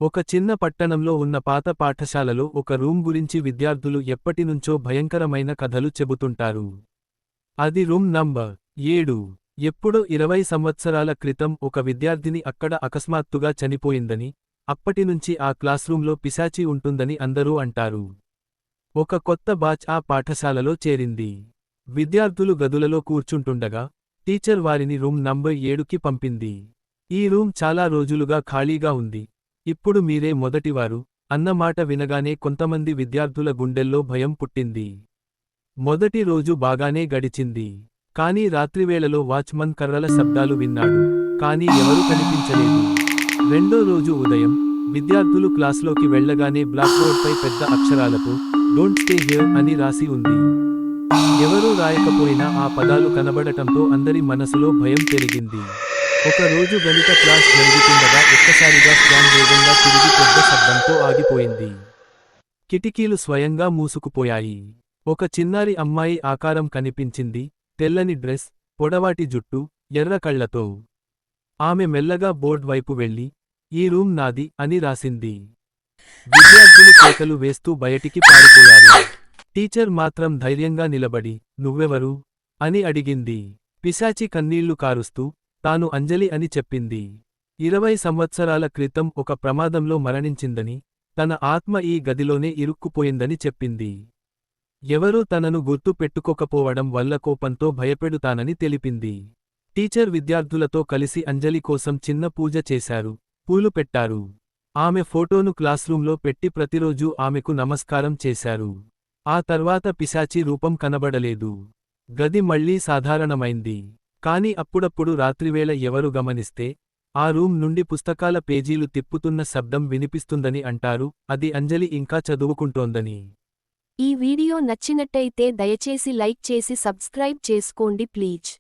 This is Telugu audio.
ఒక చిన్న పట్టణంలో ఉన్న పాత పాఠశాలలో ఒక రూమ్ గురించి విద్యార్థులు ఎప్పటినుంచో భయంకరమైన కథలు చెబుతుంటారు. అది రూమ్ నంబర్ 7. ఎప్పుడో 20 సంవత్సరాల క్రితం ఒక విద్యార్థిని అక్కడ అకస్మాత్తుగా చనిపోయిందని, అప్పటినుంచి ఆ క్లాస్రూంలో పిశాచి ఉంటుందని అందరూ అంటారు. ఒక కొత్త బాచ్ ఆ పాఠశాలలో చేరింది. విద్యార్థులు గదులలో కూర్చుంటుండగా, టీచర్ వారిని రూమ్ నంబర్ 7కి పంపింది. ఈ రూమ్ చాలా రోజులుగా ఖాళీగా ఉంది. ఇప్పుడు మీరే మొదటివారు అన్న మాట వినగానే కొంతమంది విద్యార్థుల గుండెల్లో భయం పుట్టింది. మొదటి రోజు బాగానే గడిచింది. కానీ రాత్రివేళలో వాచ్మన్ కర్రల శబ్దాలు విన్నాడు. కానీ ఎవరూ కనిపించలేదు. రెండో రోజు ఉదయం విద్యార్థులు క్లాస్లోకి వెళ్లగానే బ్లాక్బోర్డ్పై పెద్ద అక్షరాలతో డోంట్ స్టే హియర్ అని రాసి ఉంది. ఎవరూ రాయకపోయినా ఆ పదాలు కనబడటంతో అందరి మనసులో భయం పెరిగింది. ఒక రోజు గణిత క్లాస్ జరుగుతుండగా ఒక్కసారిగా ఫ్యాన్ వేగంగా తిరిగి పెద్ద శబ్దంతో ఆగిపోయింది. కిటికీలు స్వయంగా మూసుకుపోయాయి. ఒక చిన్నారి అమ్మాయి ఆకారం కనిపించింది. తెల్లని డ్రెస్, పొడవాటి జుట్టు, ఎర్ర కళ్లతో. ఆమె మెల్లగా బోర్డ్ వైపు వెళ్లి ఈ రూమ్ నాది అని రాసింది. విద్యార్థులు కేకలు వేస్తూ బయటికి పారిపోయారు. టీచర్ మాత్రం ధైర్యంగా నిలబడి నువ్వెవరు అని అడిగింది. పిశాచి కన్నీళ్లు కారుస్తూ తాను అంజలి అని చెప్పింది. 20 సంవత్సరాల క్రితం ఒక ప్రమాదంలో మరణించిందని, తన ఆత్మ ఈ గదిలోనే ఇరుక్కుపోయిందని చెప్పింది. ఎవరూ తనను గుర్తు పెట్టుకోకపోవడం వల్ల కోపంతో భయపెడుతానని తెలిపింది. టీచర్ విద్యార్థులతో కలిసి అంజలి కోసం చిన్న పూజ చేశారు, పూలు పెట్టారు. ఆమె ఫోటోను క్లాస్రూంలో పెట్టి ప్రతిరోజూ ఆమెకు నమస్కారం చేశారు. ఆ తర్వాత పిశాచి రూపం కనబడలేదు. గది మళ్లీ సాధారణమైంది. కాని అప్పుడప్పుడు రాత్రివేళ ఎవరు గమనిస్తే ఆ రూమ్ నుండి పుస్తకాల పేజీలు తిప్పుతున్న శబ్దం వినిపిస్తుందని అంటారు. అది అంజలి ఇంకా చదువుకుంటోందని. ఈ వీడియో నచ్చినట్టయితే దయచేసి లైక్ చేసి సబ్స్క్రైబ్ చేసుకోండి ప్లీజ్.